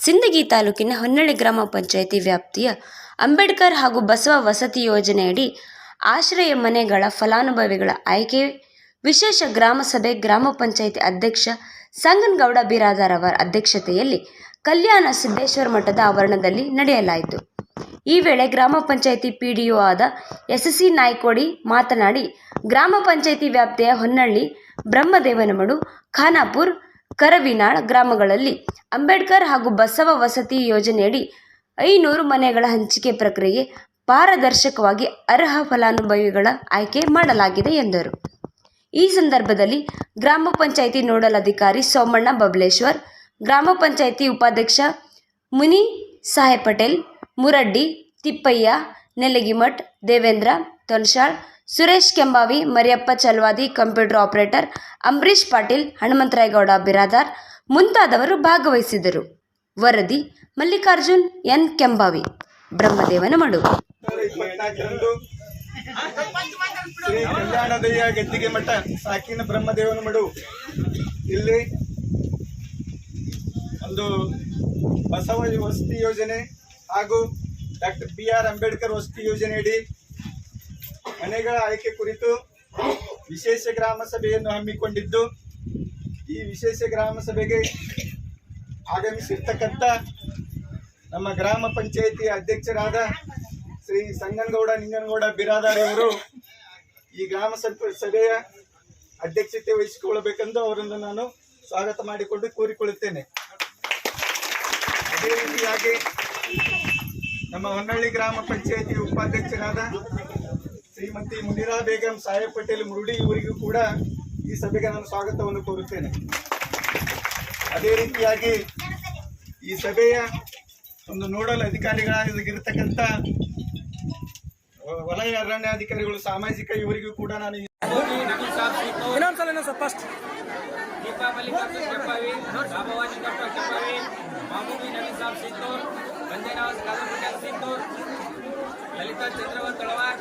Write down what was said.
ಸಿಂದಗಿ ತಾಲೂಕಿನ ಹೊನ್ನಳ್ಳಿ ಗ್ರಾಮ ಪಂಚಾಯಿತಿ ವ್ಯಾಪ್ತಿಯ ಅಂಬೇಡ್ಕರ್ ಹಾಗೂ ಬಸವ ವಸತಿ ಯೋಜನೆಯಡಿ ಆಶ್ರಯ ಮನೆಗಳ ಫಲಾನುಭವಿಗಳ ಆಯ್ಕೆ ವಿಶೇಷ ಗ್ರಾಮ ಸಭೆ ಗ್ರಾಮ ಪಂಚಾಯಿತಿ ಅಧ್ಯಕ್ಷ ಸಂಗನಗೌಡ ಬಿರಾದಾರ್ ಅವರ ಅಧ್ಯಕ್ಷತೆಯಲ್ಲಿ ಕಲ್ಯಾಣ ಸಿದ್ದೇಶ್ವರ ಮಠದ ಆವರಣದಲ್ಲಿ ನಡೆಯಲಾಯಿತು. ಈ ವೇಳೆ ಗ್ರಾಮ ಪಂಚಾಯಿತಿ ಪಿಡಿಒ ಆದ ಎಸ್ಸಿ ನಾಯ್ಕೋಡಿ ಮಾತನಾಡಿ, ಗ್ರಾಮ ಪಂಚಾಯಿತಿ ವ್ಯಾಪ್ತಿಯ ಹೊನ್ನಳ್ಳಿ, ಬ್ರಹ್ಮದೇವನಮಡು, ಖಾನಾಪುರ, ಕರವಿನಾಳ್ ಗ್ರಾಮಗಳಲ್ಲಿ ಅಂಬೇಡ್ಕರ್ ಹಾಗೂ ಬಸವ ವಸತಿ ಯೋಜನೆಯಡಿ 500 ಮನೆಗಳ ಹಂಚಿಕೆ ಪ್ರಕ್ರಿಯೆ ಪಾರದರ್ಶಕವಾಗಿ ಅರ್ಹ ಫಲಾನುಭವಿಗಳ ಆಯ್ಕೆ ಮಾಡಲಾಗಿದೆ ಎಂದರು. ಈ ಸಂದರ್ಭದಲ್ಲಿ ಗ್ರಾಮ ಪಂಚಾಯಿತಿ ನೋಡಲ್ ಅಧಿಕಾರಿ ಸೋಮಣ್ಣ ಬಬಲೇಶ್ವರ್, ಗ್ರಾಮ ಪಂಚಾಯಿತಿ ಉಪಾಧ್ಯಕ್ಷ ಮುನಿ ಸಾಹೇಬ್ ಪಟೇಲ್, ಮುರಡ್ಡಿ, ತಿಪ್ಪಯ್ಯ, ನೆಲಗಿಮಠ್, ದೇವೇಂದ್ರ ತೊನ್ಶಾಳ್, ಸುರೇಶ್ ಕೆಂಬಾವಿ, ಮರಿಯಪ್ಪ ಚಲ್ವಾದಿ, ಕಂಪ್ಯೂಟರ್ ಆಪರೇಟರ್ ಅಂಬರೀಶ್ ಪಾಟೀಲ್, ಹನುಮಂತರಾಯಗೌಡ ಬಿರಾದಾರ್ ಮುಂತಾದವರು ಭಾಗವಹಿಸಿದರು. ವರದಿ ಮಲ್ಲಿಕಾರ್ಜುನ್ ಎನ್ ಕೆಂಬಾವಿ, ಬ್ರಹ್ಮದೇವನಮಡು. ಶ್ರೀ ಕಲ್ಯಾಣದಯ್ಯ ಗದ್ದಿಗೆ ಮಠ ಸಾಕಿನ ಬ್ರಹ್ಮದೇವನಮಡು ಇಲ್ಲಿ ಒಂದು ಬಸವ ವಸತಿ ಯೋಜನೆ ಹಾಗೂ ಡಾಕ್ಟರ್ BR ಅಂಬೇಡ್ಕರ್ ವಸತಿ ಯೋಜನೆಯಡಿ ಮನೆಗಳ ಆಯ್ಕೆ ಕುರಿತು ವಿಶೇಷ ಗ್ರಾಮ ಸಭೆಯನ್ನು ಹಮ್ಮಿಕೊಂಡಿದ್ದು, ಈ ವಿಶೇಷ ಗ್ರಾಮ ಸಭೆಗೆ ಆಗಮಿಸಿರ್ತಕ್ಕಂಥ ನಮ್ಮ ಗ್ರಾಮ ಪಂಚಾಯಿತಿ ಅಧ್ಯಕ್ಷರಾದ ಶ್ರೀ ಸಂಗನಗೌಡ ನಿಂಗನಗೌಡ ಬಿರಾದಾರ್ ಅವರು ಈ ಗ್ರಾಮ ಸಭೆಯ ಅಧ್ಯಕ್ಷತೆ ವಹಿಸಿಕೊಳ್ಳಬೇಕೆಂದು ಅವರನ್ನು ನಾನು ಸ್ವಾಗತ ಮಾಡಿಕೊಂಡು ಕೋರಿಕೊಳ್ಳುತ್ತೇನೆ. ಅದೇ ರೀತಿಯಾಗಿ ನಮ್ಮ ಹೊನ್ನಳ್ಳಿ ಗ್ರಾಮ ಪಂಚಾಯಿತಿ ಉಪಾಧ್ಯಕ್ಷರಾದ ಶ್ರೀಮತಿ ಮುನಿರಾ ಬೇಗಂ ಸಾಹೇಬ್ ಪಟೇಲ್ ಮುರುಡಿ ಇವರಿಗೂ ಕೂಡ ಈ ಸಭೆಗೆ ನಾನು ಸ್ವಾಗತವನ್ನು ಕೋರುತ್ತೇನೆ. ಅದೇ ರೀತಿಯಾಗಿ ಈ ಸಭೆಯ ಒಂದು ನೋಡಲ್ ಅಧಿಕಾರಿಗಳಾಗಿರ್ತಕ್ಕಂಥ ವಲಯ ಅರಣ್ಯಾಧಿಕಾರಿಗಳು, ಸಾಮಾಜಿಕ ಇವರಿಗೂ ಕೂಡ ನಾನು ललिता चंद्रवत तळवार,